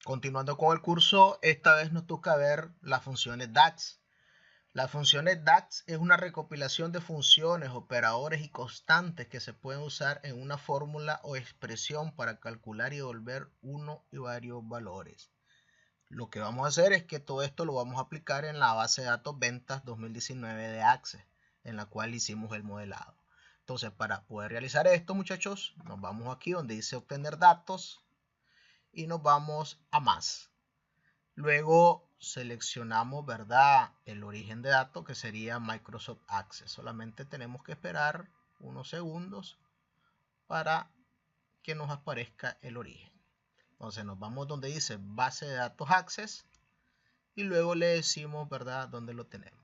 Continuando con el curso, esta vez nos toca ver las funciones DAX. Las funciones DAX es una recopilación de funciones, operadores y constantes que se pueden usar en una fórmula o expresión para calcular y devolver uno y varios valores. Lo que vamos a hacer es que todo esto lo vamos a aplicar en la base de datos ventas 2019 de Access, en la cual hicimos el modelado. Entonces, para poder realizar esto, muchachos, nos vamos aquí donde dice obtener datos y nos vamos a más. Luego seleccionamos, ¿verdad?, el origen de datos, que sería Microsoft Access. Solamente tenemos que esperar unos segundos para que nos aparezca el origen. Entonces nos vamos donde dice base de datos Access y luego le decimos, ¿verdad?, dónde lo tenemos.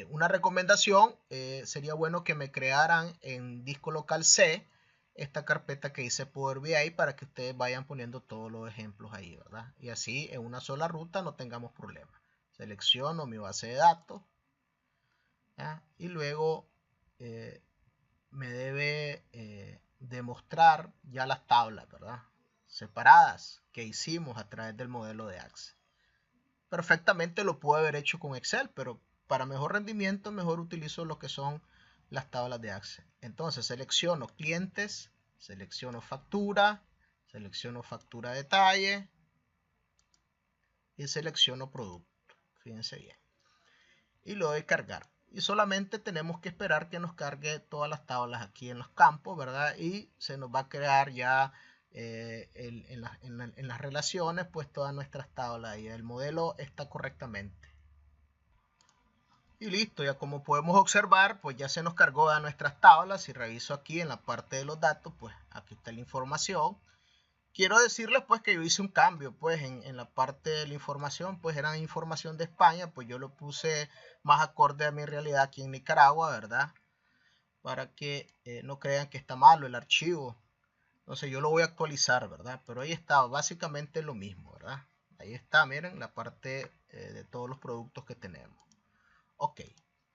Una recomendación sería bueno que me crearan en disco local C esta carpeta que dice Power BI para que ustedes vayan poniendo todos los ejemplos ahí, ¿verdad? Y así en una sola ruta no tengamos problemas. Selecciono mi base de datos, ¿ya? Y luego me debe demostrar ya las tablas, ¿verdad?, separadas que hicimos a través del modelo de Access. Perfectamente lo puedo haber hecho con Excel, pero para mejor rendimiento mejor utilizo lo que son las tablas de Access. Entonces selecciono clientes, selecciono factura detalle y selecciono producto. Fíjense bien. Y lo doy a cargar. Y solamente tenemos que esperar que nos cargue todas las tablas aquí en los campos, ¿verdad? Y se nos va a crear ya en las relaciones, pues todas nuestras tablas y el modelo está correctamente. Y listo, ya como podemos observar, pues ya se nos cargó a nuestras tablas. Si reviso aquí en la parte de los datos, pues aquí está la información. Quiero decirles pues que yo hice un cambio, pues en la parte de la información, pues era información de España, pues yo lo puse más acorde a mi realidad aquí en Nicaragua, ¿verdad? Para que no crean que está malo el archivo. Entonces yo lo voy a actualizar, ¿verdad? Pero ahí está, básicamente lo mismo, ¿verdad? Ahí está, miren, la parte de todos los productos que tenemos. Ok,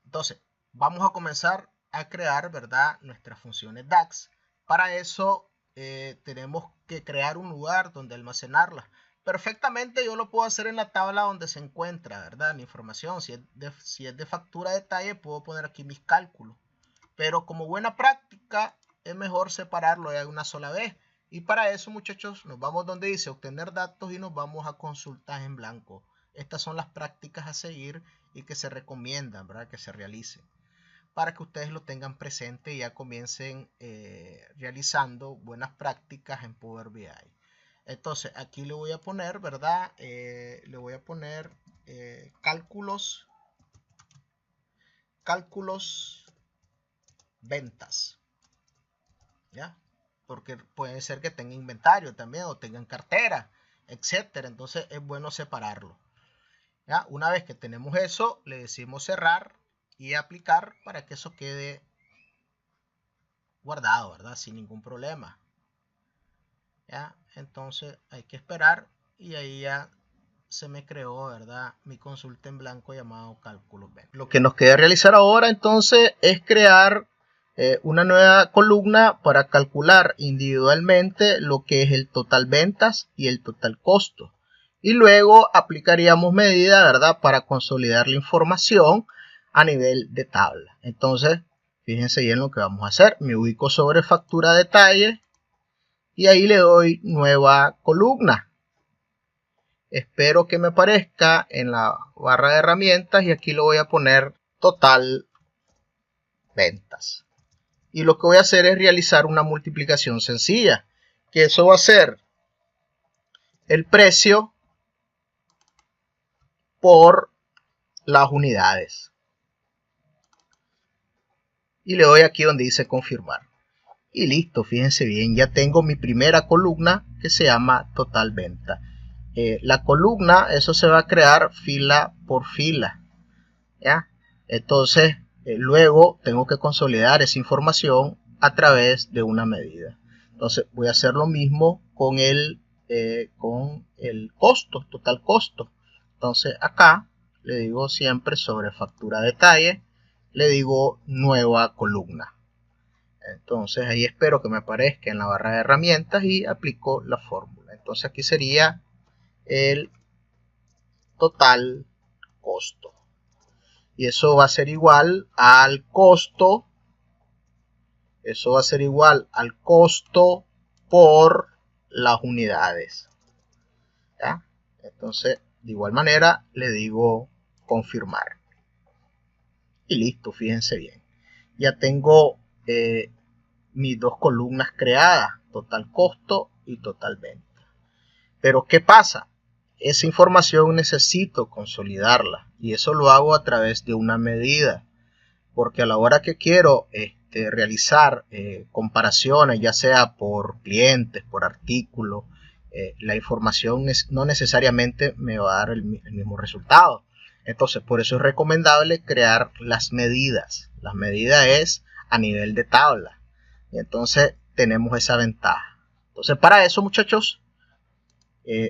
entonces vamos a comenzar a crear, ¿verdad?, nuestras funciones DAX. Para eso tenemos que crear un lugar donde almacenarlas. Perfectamente yo lo puedo hacer en la tabla donde se encuentra, ¿verdad?, la información. Si es de factura detalle, puedo poner aquí mis cálculos. Pero como buena práctica, es mejor separarlo de una sola vez. Y para eso, muchachos, nos vamos donde dice obtener datos y nos vamos a consultas en blanco. Estas son las prácticas a seguir y que se recomiendan, ¿verdad?, que se realicen, para que ustedes lo tengan presente y ya comiencen realizando buenas prácticas en Power BI. Entonces aquí le voy a poner, ¿verdad?, le voy a poner cálculos ventas, ¿ya? Porque puede ser que tenga inventario también o tengan cartera, etcétera. Entonces es bueno separarlo, ¿ya? Una vez que tenemos eso, le decimos cerrar y aplicar para que eso quede guardado, ¿verdad?, sin ningún problema, ¿ya? Entonces hay que esperar y ahí ya se me creó, ¿verdad?, mi consulta en blanco llamado cálculos ventas. Lo que nos queda realizar ahora entonces es crear una nueva columna para calcular individualmente lo que es el total ventas y el total costo. Y luego aplicaríamos medidas, ¿verdad?, para consolidar la información a nivel de tabla. Entonces, fíjense bien lo que vamos a hacer. Me ubico sobre factura detalle y ahí le doy nueva columna. Espero que me aparezca en la barra de herramientas y aquí lo voy a poner total ventas. Y lo que voy a hacer es realizar una multiplicación sencilla, que eso va a ser el precio por las unidades. Y le doy aquí donde dice confirmar. Y listo, fíjense bien, ya tengo mi primera columna que se llama total venta. La columna, eso se va a crear fila por fila, ¿ya? Entonces, luego tengo que consolidar esa información a través de una medida. Entonces, voy a hacer lo mismo con el costo, total costo. Entonces, acá le digo siempre sobre factura detalle, le digo nueva columna. Entonces, ahí espero que me aparezca en la barra de herramientas y aplico la fórmula. Entonces, aquí sería el total costo. Y eso va a ser igual al costo. Eso va a ser igual al costo por las unidades. ¿Ya? Entonces, de igual manera, le digo confirmar. Y listo, fíjense bien. Ya tengo mis dos columnas creadas, total costo y total venta. Pero ¿qué pasa? Esa información necesito consolidarla y eso lo hago a través de una medida, porque a la hora que quiero realizar comparaciones, ya sea por clientes, por artículos, la información no necesariamente me va a dar el mismo resultado. Entonces, por eso es recomendable crear las medidas. Las medidas es a nivel de tabla. Y entonces tenemos esa ventaja. Entonces, para eso, muchachos,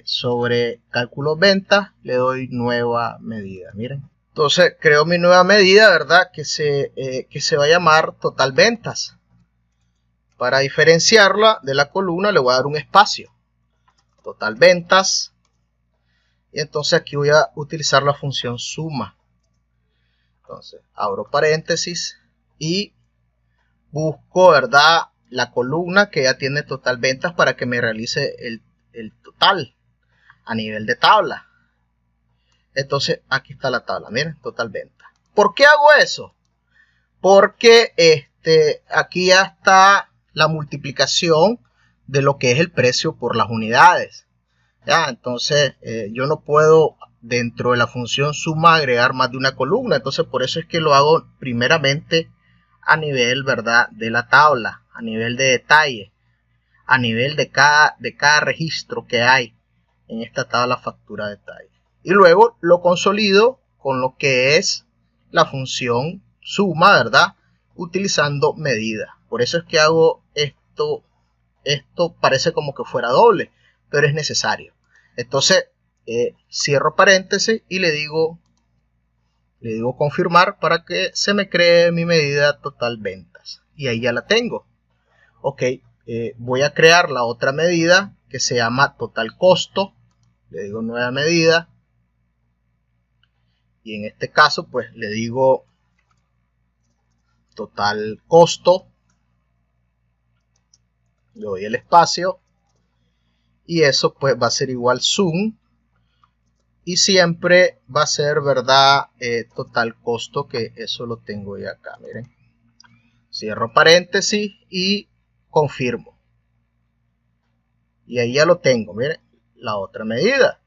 sobre cálculo ventas, le doy nueva medida. Miren. Entonces, creo mi nueva medida, ¿verdad? Que se va a llamar total ventas. Para diferenciarla de la columna, le voy a dar un espacio. Total ventas. Y entonces aquí voy a utilizar la función suma. Entonces, abro paréntesis y busco, ¿verdad?, la columna que ya tiene total ventas para que me realice el total a nivel de tabla. Entonces, aquí está la tabla, miren, total venta. ¿Por qué hago eso? Porque aquí ya está la multiplicación de lo que es el precio por las unidades. ¿Ya? Entonces, yo no puedo dentro de la función suma agregar más de una columna. Entonces, por eso es que lo hago primeramente a nivel, ¿verdad?, de la tabla, a nivel de detalle, a nivel de cada registro que hay en esta tabla factura detalle. Y luego lo consolido con lo que es la función suma, ¿verdad?, utilizando medida. Por eso es que hago esto. Esto parece como que fuera doble, pero es necesario. Entonces, cierro paréntesis y le digo confirmar para que se me cree mi medida total ventas. Y ahí ya la tengo. Ok, voy a crear la otra medida que se llama total costo. Le digo nueva medida. Y en este caso, pues le digo total costo. Le doy el espacio. Y eso pues va a ser igual sum. Y siempre va a ser, ¿verdad?, total costo, que eso lo tengo ya acá, miren. Cierro paréntesis y confirmo. Y ahí ya lo tengo, miren, la otra medida.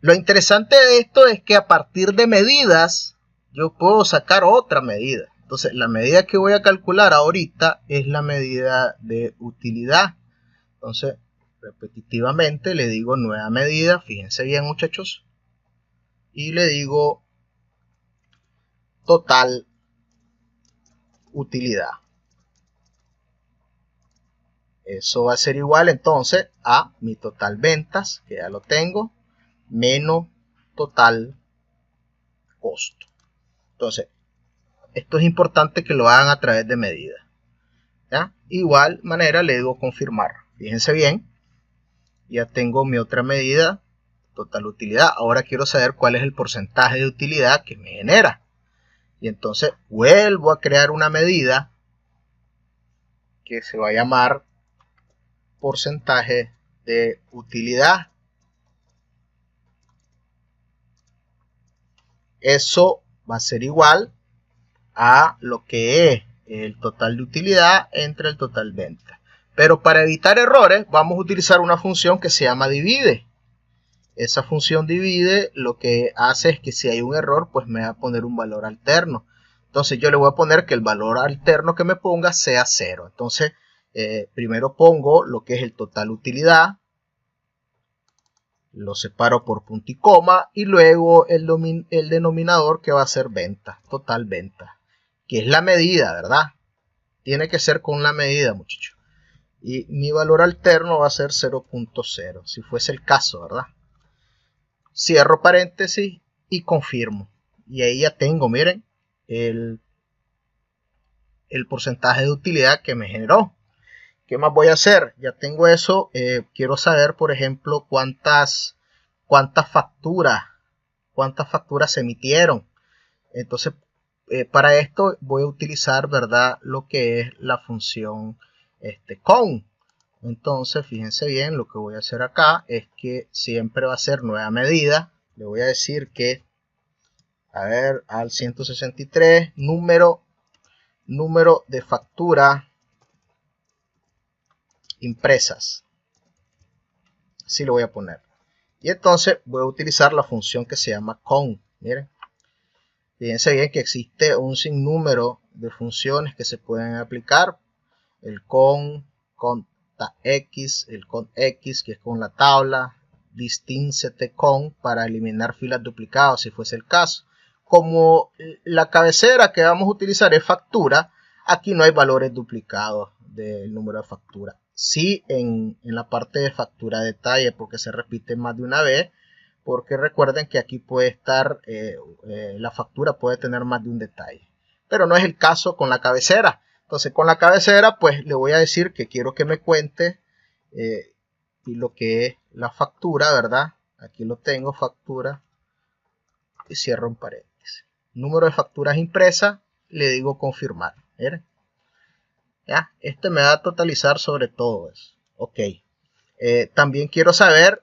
Lo interesante de esto es que a partir de medidas, yo puedo sacar otra medida. Entonces, la medida que voy a calcular ahorita es la medida de utilidad. Entonces, repetitivamente le digo nueva medida, fíjense bien, muchachos, y le digo total utilidad. Eso va a ser igual entonces a mi total ventas, que ya lo tengo, menos total costo. Entonces, esto es importante que lo hagan a través de medida. ¿Ya? Igual manera le digo confirmar. Fíjense bien, ya tengo mi otra medida, total utilidad. Ahora quiero saber cuál es el porcentaje de utilidad que me genera. Y entonces vuelvo a crear una medida que se va a llamar porcentaje de utilidad. Eso va a ser igual a lo que es el total de utilidad entre el total venta. Pero para evitar errores vamos a utilizar una función que se llama divide. Esa función divide lo que hace es que si hay un error, pues me va a poner un valor alterno. Entonces yo le voy a poner que el valor alterno que me ponga sea 0. Entonces primero pongo lo que es el total utilidad, lo separo por punto y coma, y luego el denominador, que va a ser venta, total venta, que es la medida, ¿verdad? Tiene que ser con la medida, muchachos. Y mi valor alterno va a ser 0.0, si fuese el caso, ¿verdad? Cierro paréntesis y confirmo. Y ahí ya tengo, miren, el porcentaje de utilidad que me generó, ¿Qué más voy a hacer? Ya tengo eso. Quiero saber, por ejemplo, cuántas facturas se emitieron. Entonces, para esto voy a utilizar, ¿verdad?, lo que es la función con. Entonces, fíjense bien, lo que voy a hacer acá es que siempre va a ser nueva medida. Le voy a decir que, a ver, al 163, número de factura impresas. Así lo voy a poner. Y entonces voy a utilizar la función que se llama con. Miren. Fíjense bien que existe un sinnúmero de funciones que se pueden aplicar. El con x, el con x, que es con la tabla, distíncete con, para eliminar filas duplicadas si fuese el caso. Como la cabecera que vamos a utilizar es factura, aquí no hay valores duplicados del número de factura. Sí en la parte de factura detalle, porque se repite más de una vez, porque recuerden que aquí puede estar, la factura puede tener más de un detalle. Pero no es el caso con la cabecera. Entonces con la cabecera pues le voy a decir que quiero que me cuente y lo que es la factura, ¿verdad? Aquí lo tengo, factura, y cierro un paréntesis. Número de facturas impresas, le digo confirmar. ¿Miren? ¿Ya? Este me va a totalizar sobre todo eso. Ok. También quiero saber,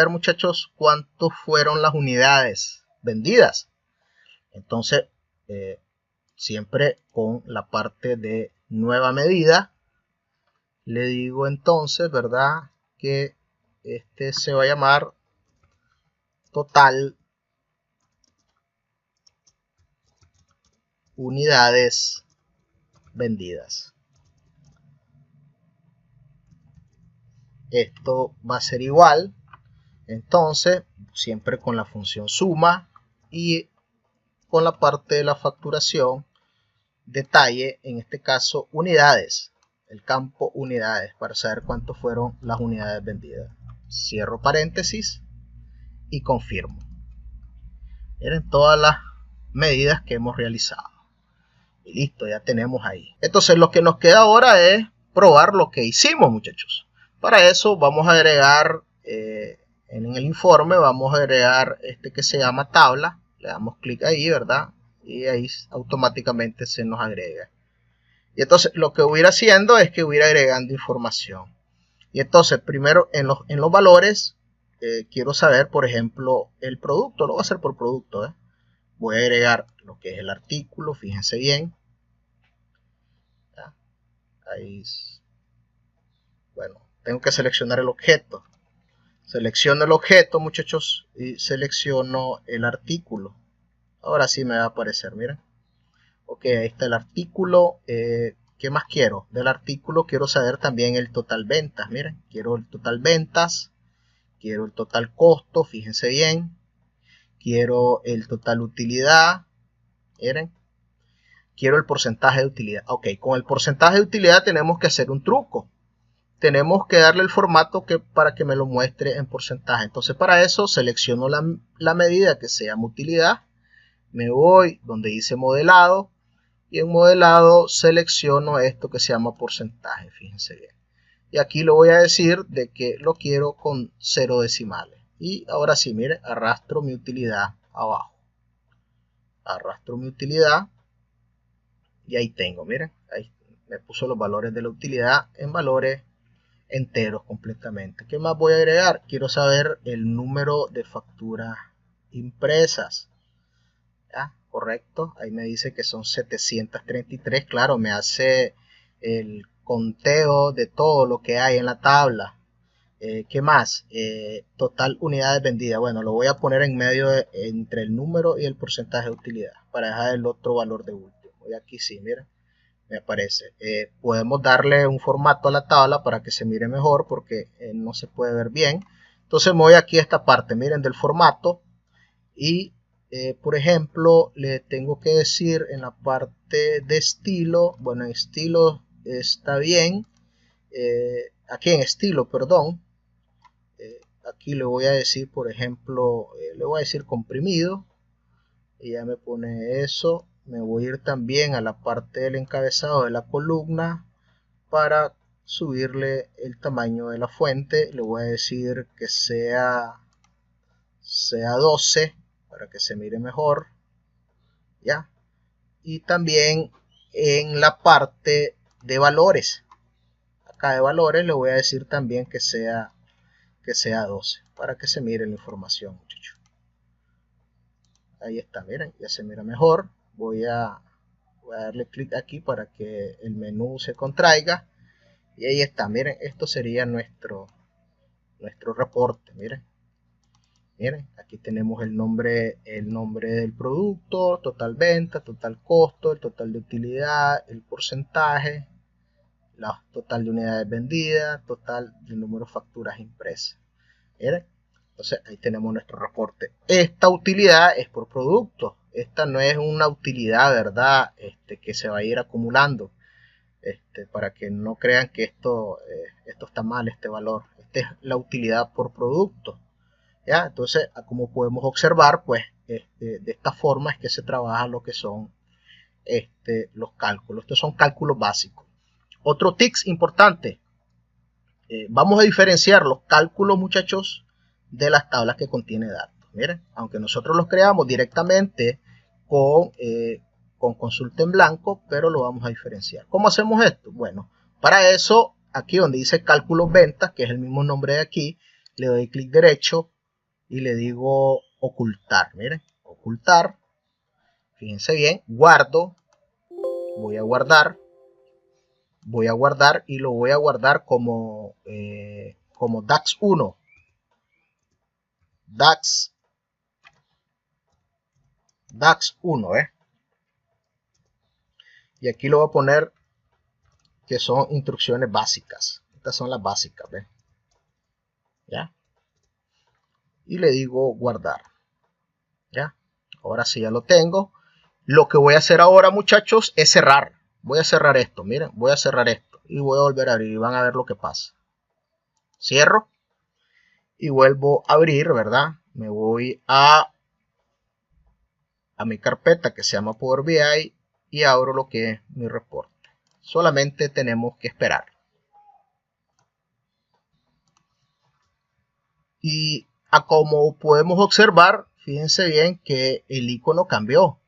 muchachos, cuántos fueron las unidades vendidas. Entonces, siempre con la parte de nueva medida, le digo entonces, ¿verdad?, que este se va a llamar total unidades vendidas. Esto va a ser igual, entonces, siempre con la función suma y con la parte de la facturación, detalle, en este caso unidades, el campo unidades, para saber cuánto fueron las unidades vendidas. Cierro paréntesis y confirmo. Miren todas las medidas que hemos realizado. Y listo, ya tenemos ahí. Entonces lo que nos queda ahora es probar lo que hicimos, muchachos. Para eso vamos a agregar, en el informe, vamos a agregar este que se llama tabla. Le damos clic ahí, ¿verdad? Y ahí automáticamente se nos agrega. Y entonces lo que voy a ir haciendo es que voy a ir agregando información. Y entonces primero en los valores quiero saber, por ejemplo, el producto. Lo voy a hacer por producto. Voy a agregar lo que es el artículo, fíjense bien. ¿Ya? Ahí, bueno, tengo que seleccionar el objeto. Selecciono el objeto, muchachos, y selecciono el artículo. Ahora sí me va a aparecer, miren. Ok, ahí está el artículo. ¿Qué más quiero? Del artículo quiero saber también el total ventas. Miren, quiero el total ventas. Quiero el total costo, fíjense bien. Quiero el total utilidad. Miren. Quiero el porcentaje de utilidad. Ok, con el porcentaje de utilidad tenemos que hacer un truco. Tenemos que darle el formato para que me lo muestre en porcentaje. Entonces para eso selecciono la medida que se llama utilidad. Me voy donde dice modelado. Y en modelado selecciono esto que se llama porcentaje. Fíjense bien. Y aquí lo voy a decir de que lo quiero con 0 decimales. Y ahora sí, mire, arrastro mi utilidad abajo. Arrastro mi utilidad. Y ahí tengo, miren, ahí me puso los valores de la utilidad en valores enteros completamente. ¿Qué más voy a agregar? Quiero saber el número de facturas impresas. ¿Ya? Correcto, ahí me dice que son 733. Claro, me hace el conteo de todo lo que hay en la tabla. ¿Qué más? Total unidades vendidas. Bueno, lo voy a poner en medio entre el número y el porcentaje de utilidad para dejar el otro valor de último. Y aquí sí, miren, me aparece. Podemos darle un formato a la tabla para que se mire mejor porque no se puede ver bien. Entonces me voy aquí a esta parte, miren, del formato. Y por ejemplo, le tengo que decir en la parte de estilo, bueno, en estilo está bien. Aquí en estilo, perdón. Aquí le voy a decir, por ejemplo, le voy a decir comprimido. Y ya me pone eso. me voy a ir también a la parte del encabezado de la columna para subirle el tamaño de la fuente. Le voy a decir que sea 12 para que se mire mejor, ya. Y también en la parte de valores, acá de valores le voy a decir también que sea 12 para que se mire la información, muchachos. Ahí está, miren, ya se mira mejor. Voy a darle clic aquí para que el menú se contraiga. Y ahí está, miren, esto sería nuestro reporte, miren. Miren, aquí tenemos el nombre del producto, total venta, total costo, el total de utilidad, el porcentaje, la total de unidades vendidas, total de número de facturas impresas. Miren, entonces ahí tenemos nuestro reporte. Esta utilidad es por producto. Esta no es una utilidad, ¿verdad? Que se va a ir acumulando. Para que no crean que esto está mal, este valor. Esta es la utilidad por producto. ¿Ya? Entonces, como podemos observar, pues de esta forma es que se trabaja lo que son los cálculos. Estos son cálculos básicos. Otro tips importante. Vamos a diferenciar los cálculos, muchachos, de las tablas que contiene datos. Miren, aunque nosotros los creamos directamente con consulta en blanco, pero lo vamos a diferenciar. ¿Cómo hacemos esto? Bueno, para eso, aquí donde dice cálculos ventas, que es el mismo nombre de aquí, le doy clic derecho y le digo ocultar. Miren, ocultar. Fíjense bien, guardo, voy a guardar y lo voy a guardar como DAX 1. DAX 1, y aquí lo voy a poner que son instrucciones básicas. Estas son las básicas, ¿ves? ¿Ya? Y le digo guardar. ¿Ya? Ahora sí ya lo tengo. Lo que voy a hacer ahora, muchachos, es cerrar. Voy a cerrar esto, miren, voy a cerrar esto y voy a volver a abrir y van a ver lo que pasa. Cierro y vuelvo a abrir, ¿verdad? Me voy a mi carpeta que se llama Power BI y abro lo que es mi reporte. Solamente tenemos que esperar. Y como podemos observar, fíjense bien que el icono cambió.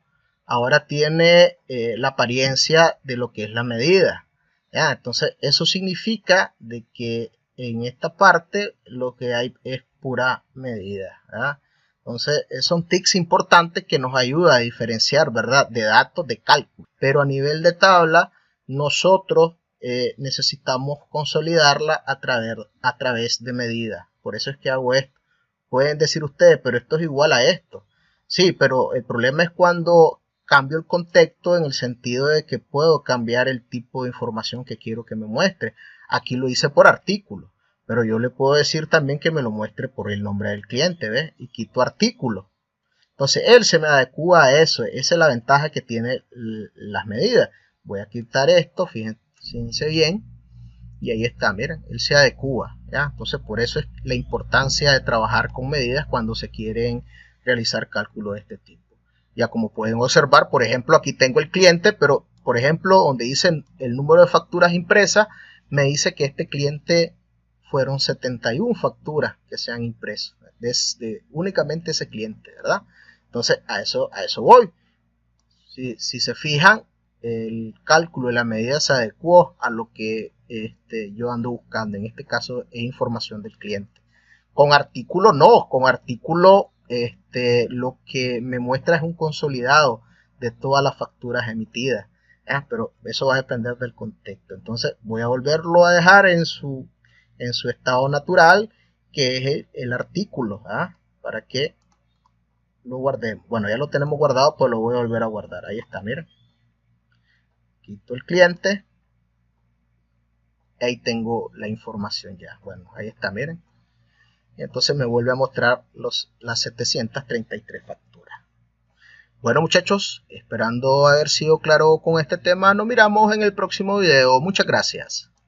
Ahora tiene la apariencia de lo que es la medida. ¿Ya? Entonces eso significa de que en esta parte lo que hay es pura medida. ¿Ya? Entonces son tips importantes que nos ayuda a diferenciar, ¿verdad?, de datos de cálculo. Pero a nivel de tabla nosotros necesitamos consolidarla a través de medidas. Por eso es que hago esto. Pueden decir ustedes, pero esto es igual a esto. Sí, pero el problema es cuando cambio el contexto en el sentido de que puedo cambiar el tipo de información que quiero que me muestre. Aquí lo hice por artículo, pero yo le puedo decir también que me lo muestre por el nombre del cliente, ¿ves? Y quito artículo. Entonces él se me adecua a eso. Esa es la ventaja que tiene las medidas. Voy a quitar esto, fíjense bien. Y ahí está, miren, él se adecua, ¿ya? Entonces por eso es la importancia de trabajar con medidas cuando se quieren realizar cálculos de este tipo. Ya como pueden observar, por ejemplo, aquí tengo el cliente, pero por ejemplo, donde dice el número de facturas impresas, me dice que este cliente fueron 71 facturas que se han impreso, desde únicamente ese cliente, ¿verdad? Entonces a eso voy. Si se fijan, el cálculo de la medida se adecuó a lo que yo ando buscando. En este caso es información del cliente. Con artículo no, con artículo lo que me muestra es un consolidado de todas las facturas emitidas. Pero eso va a depender del contexto. Entonces voy a volverlo a dejar en su estado natural, que es el artículo, para que lo guardemos. Bueno, ya lo tenemos guardado, pues lo voy a volver a guardar. Ahí está, miren. Quito el cliente. Ahí tengo la información ya. Bueno, ahí está, miren. Y entonces me vuelve a mostrar las 733 facturas. Bueno, muchachos, esperando haber sido claro con este tema, nos miramos en el próximo video. Muchas gracias.